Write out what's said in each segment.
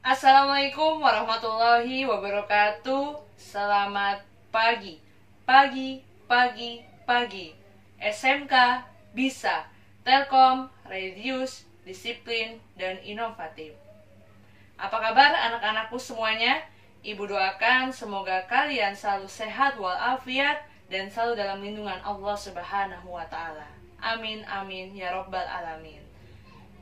Assalamualaikum warahmatullahi wabarakatuh. Selamat pagi, pagi, pagi, pagi. SMK bisa, Telkom, religius, disiplin, dan inovatif. Apa kabar anak-anakku semuanya? Ibu doakan semoga kalian selalu sehat walafiat dan selalu dalam lindungan Allah Subhanahu wa Ta'ala. Amin, amin, ya Rabbal Alamin.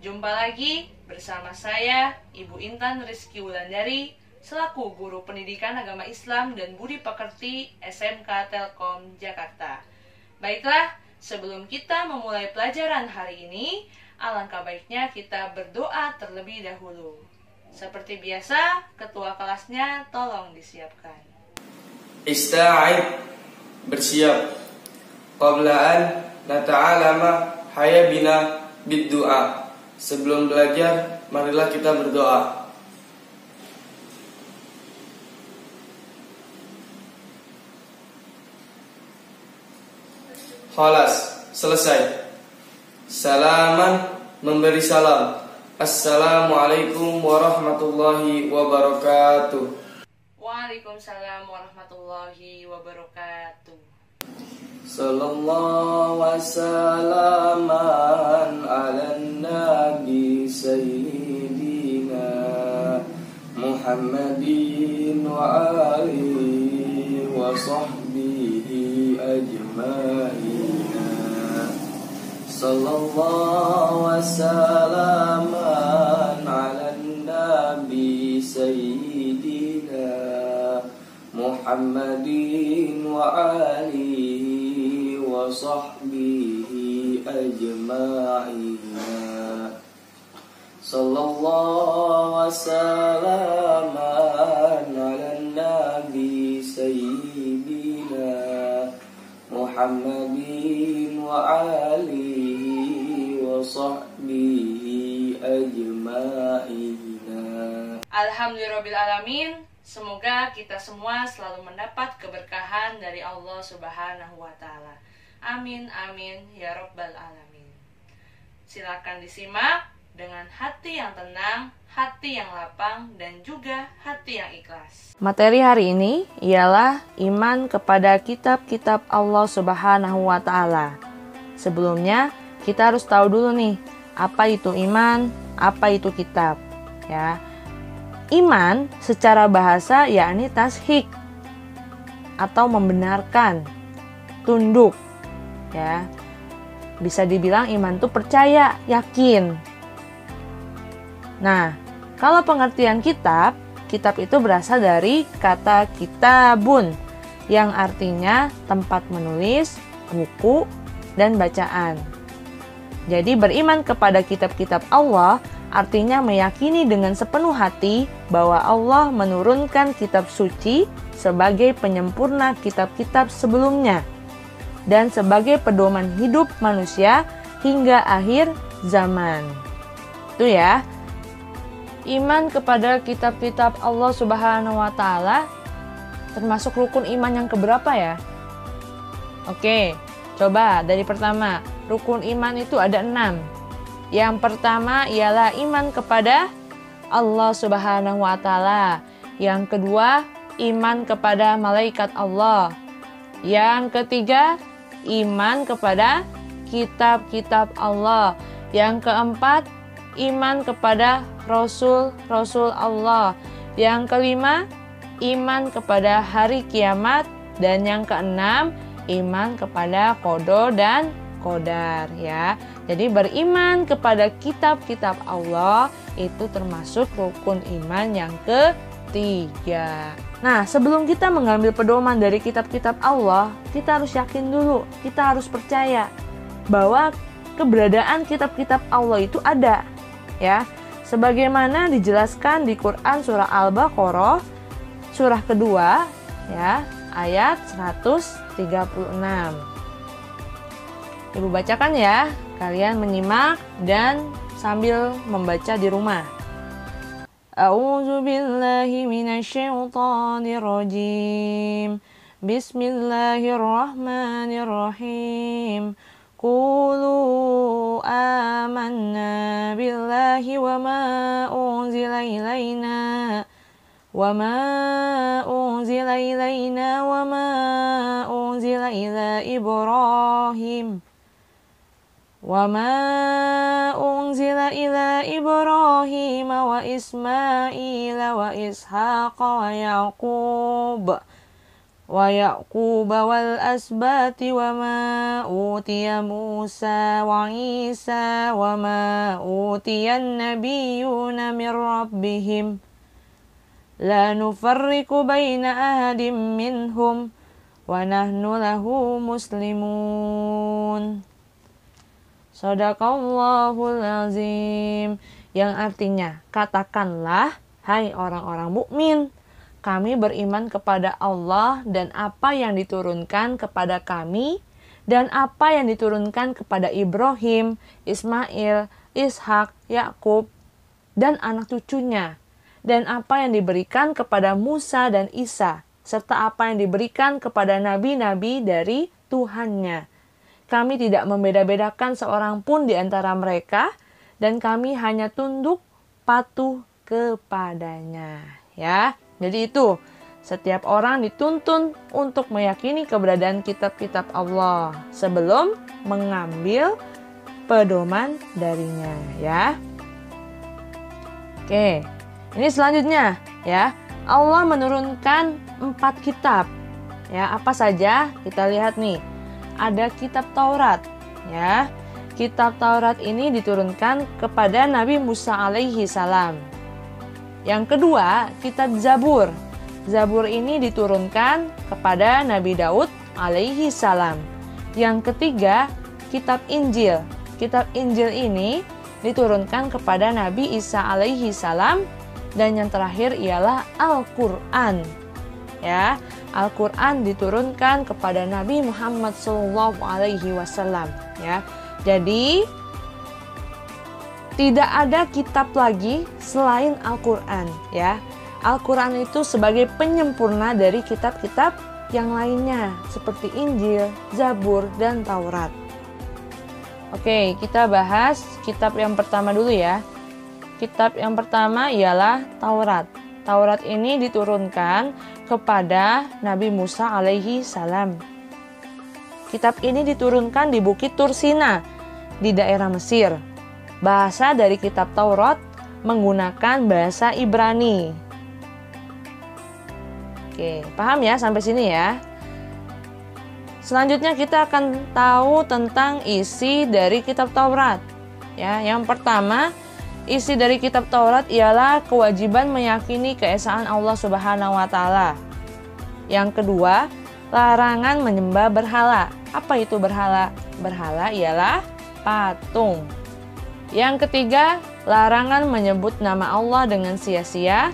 Jumpa lagi bersama saya, Ibu Intan Rizky Wulandari, selaku Guru Pendidikan Agama Islam dan Budi Pekerti SMK Telkom Jakarta. Baiklah, sebelum kita memulai pelajaran hari ini, alangkah baiknya kita berdoa terlebih dahulu. Seperti biasa, ketua kelasnya tolong disiapkan. Ista'id, bersiap. Qabla an nata'alama haya bina bid-du'a. Sebelum belajar, marilah kita berdoa. Khalas, selesai. Salaman, memberi salam. Assalamualaikum warahmatullahi wabarakatuh. Waalaikumsalam warahmatullahi wabarakatuh. Sallallahu wasallaman ala nabi sayyidina Muhammadin wa alihi wa sahbihi ajma'ina. Sallallahu wasallaman ala nabi sayyidina Muhammadin wa alihi wa sahbihi ajma'ina. Sallallahu wasallaman ala nabi sayyidina Muhammadin wa alihi wa sahbihi ajma'ina. Alhamdulillahirrahmanirrahim. Semoga kita semua selalu mendapat keberkahan dari Allah Subhanahu wa Ta'ala. Amin, amin, ya Rabbal Alamin. Silakan disimak dengan hati yang tenang, hati yang lapang, dan juga hati yang ikhlas. Materi hari ini ialah iman kepada kitab-kitab Allah Subhanahu wa Ta'ala. Sebelumnya, kita harus tahu dulu nih, apa itu iman, apa itu kitab, ya. Iman secara bahasa yakni tashik atau membenarkan, tunduk, ya. Bisa dibilang iman itu percaya, yakin. Nah, kalau pengertian kitab itu berasal dari kata kitabun yang artinya tempat menulis, buku, dan bacaan. Jadi beriman kepada kitab-kitab Allah artinya meyakini dengan sepenuh hati bahwa Allah menurunkan kitab suci sebagai penyempurna kitab-kitab sebelumnya dan sebagai pedoman hidup manusia hingga akhir zaman. Itu ya. Iman kepada kitab-kitab Allah Subhanahu wa Ta'ala termasuk rukun iman yang keberapa ya? Oke, coba dari pertama. Rukun iman itu ada 6. Yang pertama ialah iman kepada Allah Subhanahu wa Ta'ala. Yang kedua, iman kepada malaikat Allah. Yang ketiga, iman kepada kitab-kitab Allah. Yang keempat, iman kepada Rasul-Rasul Allah. Yang kelima, iman kepada hari kiamat. Dan yang keenam, iman kepada qada dan qadar, ya. Jadi beriman kepada kitab-kitab Allah itu termasuk rukun iman yang ketiga. Nah, sebelum kita mengambil pedoman dari kitab-kitab Allah, kita harus yakin dulu, kita harus percaya bahwa keberadaan kitab-kitab Allah itu ada, ya. Sebagaimana dijelaskan di Quran surah Al-Baqarah surah kedua, ya, ayat 136. Ibu bacakan ya, kalian menyimak dan sambil membaca di rumah. A'udzu billahi minasyaitonir rajim. Bismillahirrahmanirrahim. qulu amanna billahi wa ma unzila ilaina wa ma unzila ila Ibrahim wa Ismail wa Ishaq wa Yaqub wal asbati wa ma utiya Musa wa Isa wa ma utiya an-nabiyyuna min rabbihim la nufarriqu baina ahadin minhum wa nahnu lahu muslimun. Shadaqallahul azim. Yang artinya, katakanlah, hai orang-orang mukmin, kami beriman kepada Allah dan apa yang diturunkan kepada kami dan apa yang diturunkan kepada Ibrahim, Ismail, Ishak, Yakub, dan anak cucunya, dan apa yang diberikan kepada Musa dan Isa, serta apa yang diberikan kepada nabi-nabi dari Tuhannya. Kami tidak membeda-bedakan seorang pun di antara mereka, dan kami hanya tunduk patuh kepadanya. Ya, jadi itu setiap orang dituntun untuk meyakini keberadaan kitab-kitab Allah sebelum mengambil pedoman darinya. Ya, oke. Ini selanjutnya, ya. Allah menurunkan 4 kitab. Ya, apa saja? Kita lihat nih. Ada kitab Taurat, ya. Kitab Taurat ini diturunkan kepada Nabi Musa alaihi salam. Yang kedua, kitab Zabur. Zabur ini diturunkan kepada Nabi Daud alaihi salam. Yang ketiga, kitab Injil. Kitab Injil ini diturunkan kepada Nabi Isa alaihi salam. Dan yang terakhir ialah Al-Quran. Ya, Al-Quran diturunkan kepada Nabi Muhammad SAW. Ya, jadi tidak ada kitab lagi selain Al-Quran. Ya, Al-Quran itu sebagai penyempurna dari kitab-kitab yang lainnya seperti Injil, Zabur, dan Taurat. Oke, kita bahas kitab yang pertama dulu ya. Kitab yang pertama ialah Taurat. Taurat ini diturunkan kepada Nabi Musa alaihi salam. Kitab ini diturunkan di Bukit Tursina di daerah Mesir. Bahasa dari kitab Taurat menggunakan bahasa Ibrani. Oke, paham ya sampai sini ya? Selanjutnya kita akan tahu tentang isi dari kitab Taurat. Ya, yang pertama, isi dari kitab Taurat ialah kewajiban meyakini keesaan Allah Subhanahu wa taala. Yang kedua, larangan menyembah berhala. Apa itu berhala? Berhala ialah patung. Yang ketiga, larangan menyebut nama Allah dengan sia-sia.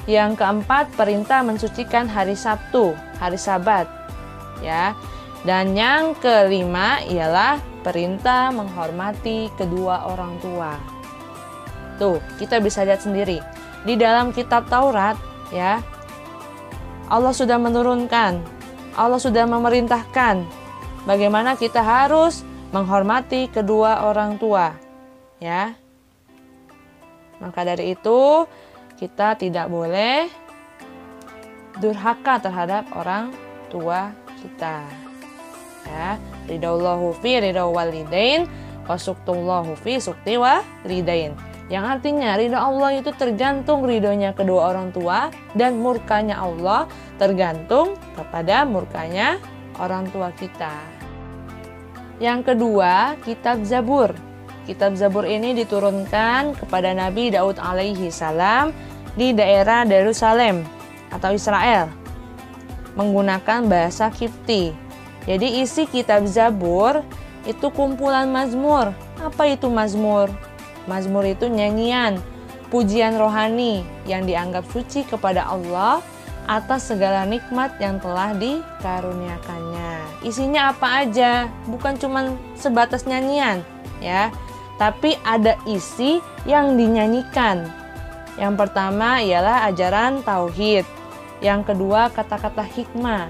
Yang keempat, perintah mensucikan hari Sabtu, hari Sabat. Ya. Dan yang kelima ialah perintah menghormati kedua orang tua. Tuh, kita bisa lihat sendiri. Di dalam kitab Taurat, ya, Allah sudah menurunkan, Allah sudah memerintahkan bagaimana kita harus menghormati kedua orang tua. Ya. Maka dari itu, kita tidak boleh durhaka terhadap orang tua kita. Ya, ridallahu fi ridau walidain wa suktullahu fi sukti walidain. Yang artinya ridha Allah itu tergantung ridhonya kedua orang tua dan murkanya Allah tergantung kepada murkanya orang tua kita. Yang kedua, kitab Zabur. Kitab Zabur ini diturunkan kepada Nabi Daud alaihi salam di daerah Yerusalem atau Israel menggunakan bahasa Kipti. Jadi isi kitab Zabur itu kumpulan mazmur. Apa itu mazmur? Mazmur itu nyanyian, pujian rohani yang dianggap suci kepada Allah atas segala nikmat yang telah dikaruniakannya. Isinya apa aja? Bukan cuma sebatas nyanyian, ya. Tapi ada isi yang dinyanyikan. Yang pertama ialah ajaran tauhid. Yang kedua kata-kata hikmah.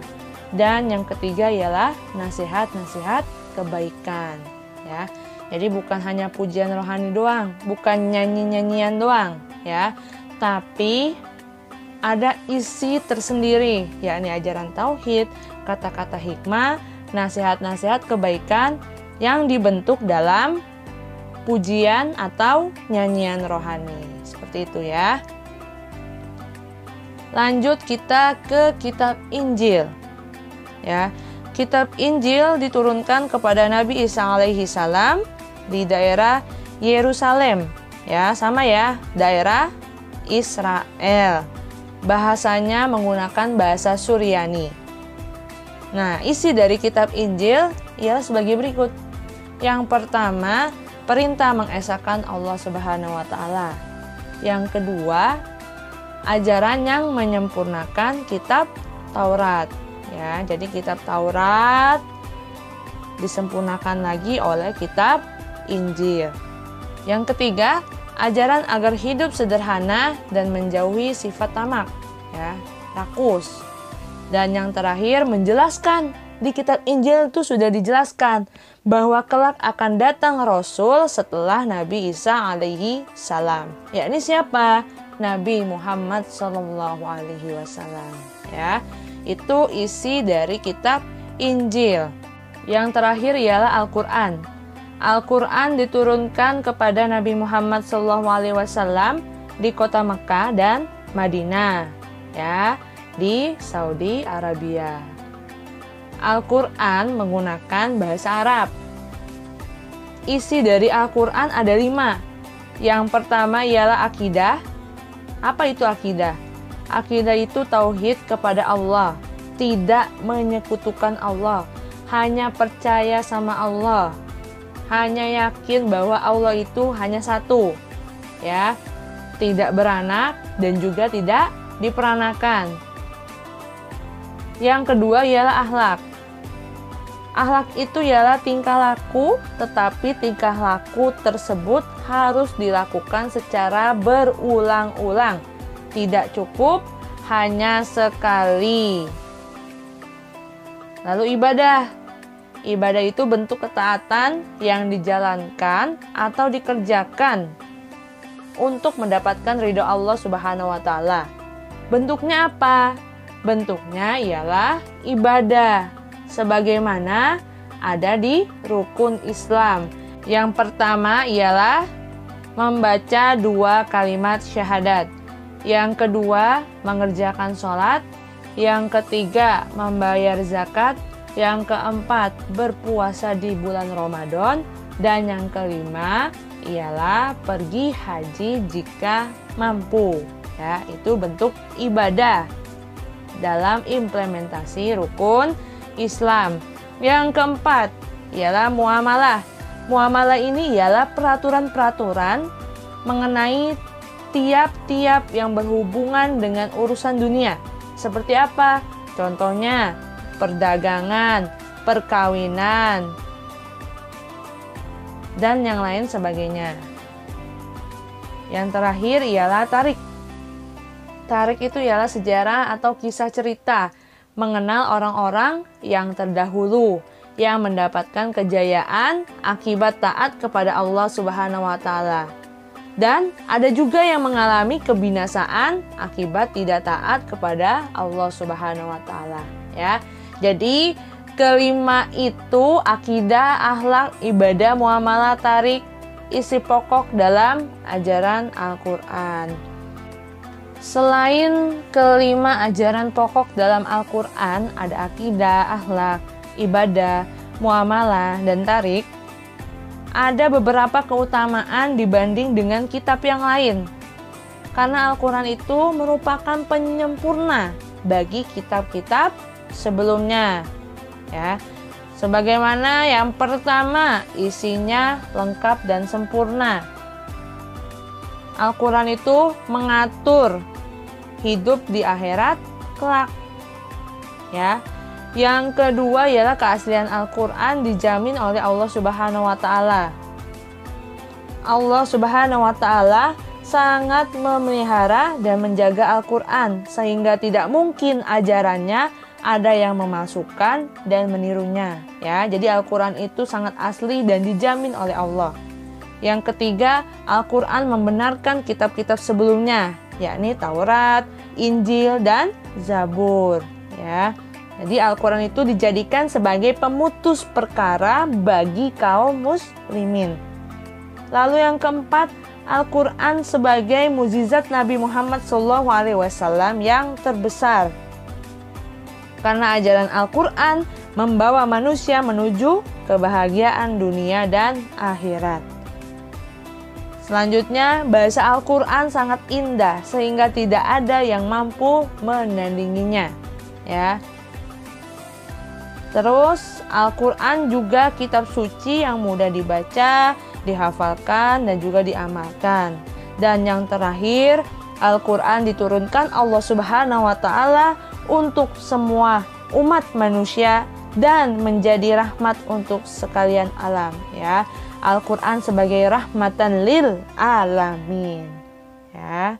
Dan yang ketiga ialah nasihat-nasihat kebaikan, ya. Jadi bukan hanya pujian rohani doang, bukan nyanyi-nyanyian doang, ya. Tapi ada isi tersendiri, yakni ajaran tauhid, kata-kata hikmah, nasihat-nasihat kebaikan yang dibentuk dalam pujian atau nyanyian rohani. Seperti itu ya. Lanjut kita ke kitab Injil. Ya. Kitab Injil diturunkan kepada Nabi Isa alaihi salam di daerah Yerusalem. Ya, sama ya, daerah Israel. Bahasanya menggunakan bahasa Suryani. Nah, isi dari kitab Injil ialah sebagai berikut. Yang pertama, perintah mengesahkan Allah Subhanahu wa taala. Yang kedua, ajaran yang menyempurnakan kitab Taurat. Ya, jadi kitab Taurat disempurnakan lagi oleh kitab Injil. Yang ketiga, ajaran agar hidup sederhana dan menjauhi sifat tamak, ya, rakus. Dan yang terakhir, menjelaskan di kitab Injil itu sudah dijelaskan bahwa kelak akan datang Rasul setelah Nabi Isa alaihi salam. Yakni siapa? Nabi Muhammad sallallahu alaihi wasallam. Ya, itu isi dari kitab Injil. Yang terakhir ialah Al-Quran. Al-Quran diturunkan kepada Nabi Muhammad SAW di kota Mekah dan Madinah, ya, di Saudi Arabia. Al-Quran menggunakan bahasa Arab. Isi dari Al-Quran ada 5. Yang pertama ialah akidah. Apa itu akidah? Akidah itu tauhid kepada Allah, tidak menyekutukan Allah, hanya percaya sama Allah, hanya yakin bahwa Allah itu hanya satu, ya, tidak beranak dan juga tidak diperanakan. Yang kedua ialah akhlak. Akhlak itu ialah tingkah laku, tetapi tingkah laku tersebut harus dilakukan secara berulang-ulang. Tidak cukup hanya sekali. Lalu ibadah. Ibadah itu bentuk ketaatan yang dijalankan atau dikerjakan untuk mendapatkan ridho Allah Subhanahu wa taala. Bentuknya apa? Bentuknya ialah ibadah, sebagaimana ada di rukun Islam. Yang pertama ialah membaca 2 kalimat syahadat. Yang kedua, mengerjakan sholat. Yang ketiga, membayar zakat. Yang keempat, berpuasa di bulan Ramadan. Dan yang kelima ialah pergi haji jika mampu. Ya, itu bentuk ibadah dalam implementasi rukun Islam. Yang keempat ialah muamalah. Muamalah ini ialah peraturan-peraturan mengenai tiap-tiap yang berhubungan dengan urusan dunia. Seperti apa? Contohnya, perdagangan, perkawinan, dan yang lain sebagainya. Yang terakhir ialah tarik. Tarik itu ialah sejarah atau kisah cerita mengenal orang-orang yang terdahulu yang mendapatkan kejayaan akibat taat kepada Allah Subhanahu wa taala. Dan ada juga yang mengalami kebinasaan akibat tidak taat kepada Allah Subhanahu wa taala, ya. Jadi kelima itu akidah, akhlak, ibadah, muamalah, tarik, isi pokok dalam ajaran Al-Quran. Selain kelima ajaran pokok dalam Al-Quran, ada akidah, akhlak, ibadah, muamalah, dan tarik. Ada beberapa keutamaan dibanding dengan kitab yang lain. Karena Al-Quran itu merupakan penyempurna bagi kitab-kitab sebelumnya. Ya. Sebagaimana yang pertama, isinya lengkap dan sempurna. Al-Quran itu mengatur hidup di akhirat kelak. Ya. Yang kedua ialah keaslian Al-Quran dijamin oleh Allah Subhanahu wa taala. Allah Subhanahu wa taala sangat memelihara dan menjaga Al-Quran sehingga tidak mungkin ajarannya ada yang memalsukan dan menirunya, ya. Jadi Al-Qur'an itu sangat asli dan dijamin oleh Allah. Yang ketiga, Al-Qur'an membenarkan kitab-kitab sebelumnya, yakni Taurat, Injil, dan Zabur, ya. Jadi Al-Qur'an itu dijadikan sebagai pemutus perkara bagi kaum muslimin. Lalu yang keempat, Al-Qur'an sebagai mukjizat Nabi Muhammad SAW yang terbesar. Karena ajaran Al-Qur'an membawa manusia menuju kebahagiaan dunia dan akhirat. Selanjutnya, bahasa Al-Qur'an sangat indah sehingga tidak ada yang mampu menandinginya, ya. Terus Al-Qur'an juga kitab suci yang mudah dibaca, dihafalkan, dan juga diamalkan. Dan yang terakhir, Al-Qur'an diturunkan Allah Subhanahu wa Ta'ala untuk semua umat manusia dan menjadi rahmat untuk sekalian alam, ya. Al-Qur'an sebagai rahmatan lil alamin, ya.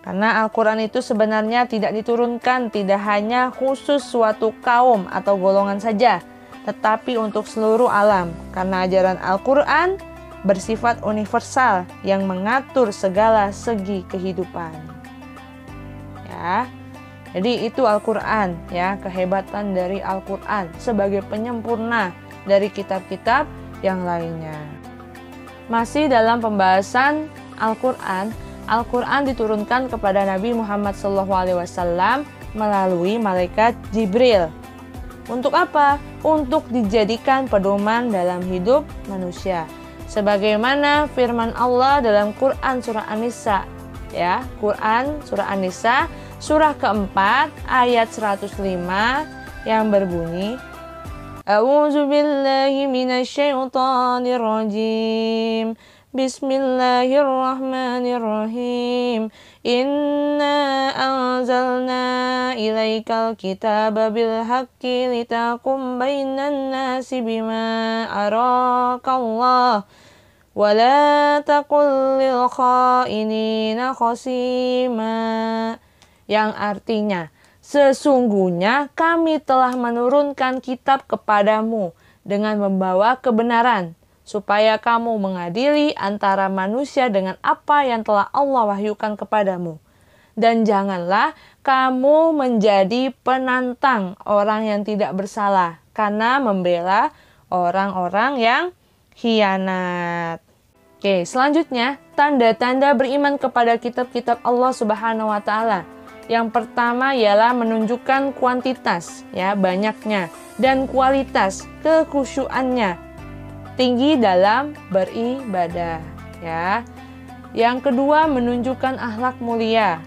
Karena Al-Qur'an itu sebenarnya tidak diturunkan tidak hanya khusus suatu kaum atau golongan saja, tetapi untuk seluruh alam. Karena ajaran Al-Qur'an bersifat universal yang mengatur segala segi kehidupan. Ya. Jadi itu Al-Qur'an, ya, kehebatan dari Al-Qur'an sebagai penyempurna dari kitab-kitab yang lainnya. Masih dalam pembahasan Al-Qur'an, Al-Qur'an diturunkan kepada Nabi Muhammad SAW melalui malaikat Jibril. Untuk apa? Untuk dijadikan pedoman dalam hidup manusia. Sebagaimana firman Allah dalam Quran surah An-Nisa, ya, Quran surah An-Nisa surah keempat ayat 105 yang berbunyi, A'udzu billahi minasyaitonir rajim. Bismillahirrahmanirrahim. Inna anzalna ilaikal kitaba bil haqqi litakum bainan nasi bima arakallah wa la taqul lil khainina khasima. Yang artinya, sesungguhnya kami telah menurunkan kitab kepadamu dengan membawa kebenaran, supaya kamu mengadili antara manusia dengan apa yang telah Allah wahyukan kepadamu. Dan janganlah kamu menjadi penantang orang yang tidak bersalah, karena membela orang-orang yang khianat. Oke, selanjutnya, tanda-tanda beriman kepada kitab-kitab Allah Subhanahu wa Ta'ala. Yang pertama ialah menunjukkan kuantitas, ya, banyaknya, dan kualitas, kekhusyuannya tinggi dalam beribadah, ya. Yang kedua, menunjukkan akhlak mulia.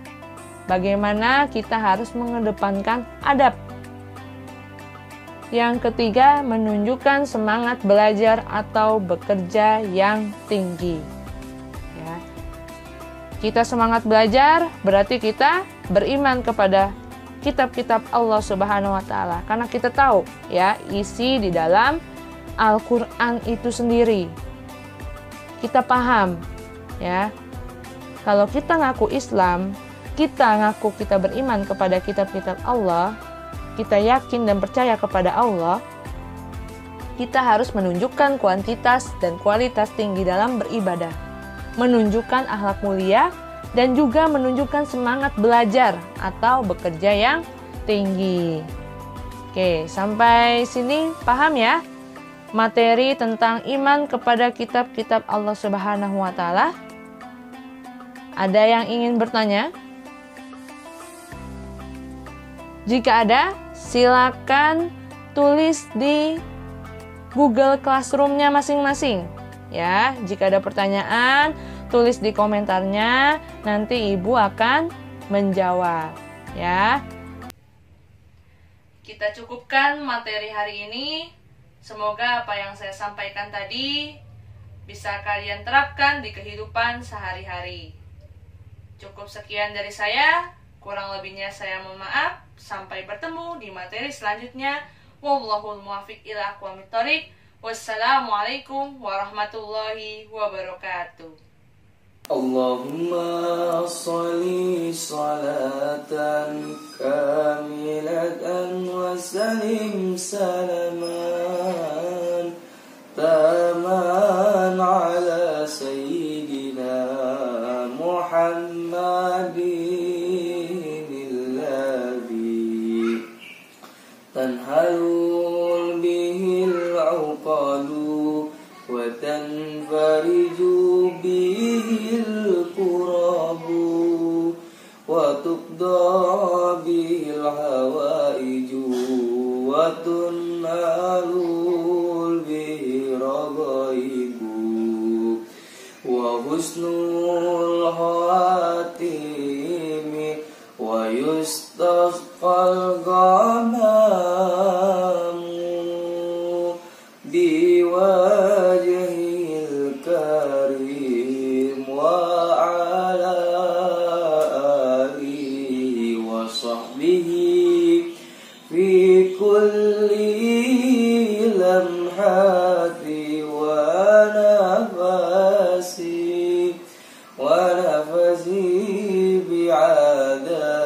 Bagaimana kita harus mengedepankan adab. Yang ketiga, menunjukkan semangat belajar atau bekerja yang tinggi, ya. Kita semangat belajar berarti kita beriman kepada kitab-kitab Allah Subhanahu wa Ta'ala, karena kita tahu, ya, isi di dalam Al-Qur'an itu sendiri. Kita paham, ya. Kalau kita ngaku Islam, kita ngaku kita beriman kepada kitab-kitab Allah, kita yakin dan percaya kepada Allah, kita harus menunjukkan kuantitas dan kualitas tinggi dalam beribadah, menunjukkan akhlak mulia, dan juga menunjukkan semangat belajar atau bekerja yang tinggi. Oke, sampai sini paham ya materi tentang iman kepada kitab-kitab Allah Subhanahu wa Ta'ala? Ada yang ingin bertanya? Jika ada, silakan tulis di Google Classroom-nya masing-masing. Ya, jika ada pertanyaan, tulis di komentarnya, nanti Ibu akan menjawab, ya. Kita cukupkan materi hari ini. Semoga apa yang saya sampaikan tadi bisa kalian terapkan di kehidupan sehari-hari. Cukup sekian dari saya, kurang lebihnya saya mohon maaf. Sampai bertemu di materi selanjutnya. Wallahul muwaffiq ila aqwamit thoriq. Wassalamualaikum warahmatullahi wabarakatuh. Allahumma sholli salatan سلمان تامان على سيدنا محمد الذي تنهل به العقل وتنفرج به الكرب وتقضى به الحوائج وتنال به رغائب وحسن الخواتيم ويستسقى الغمام بوجهه الكريم وعلى آله وصحبه في كل لمحة ونفس بعدد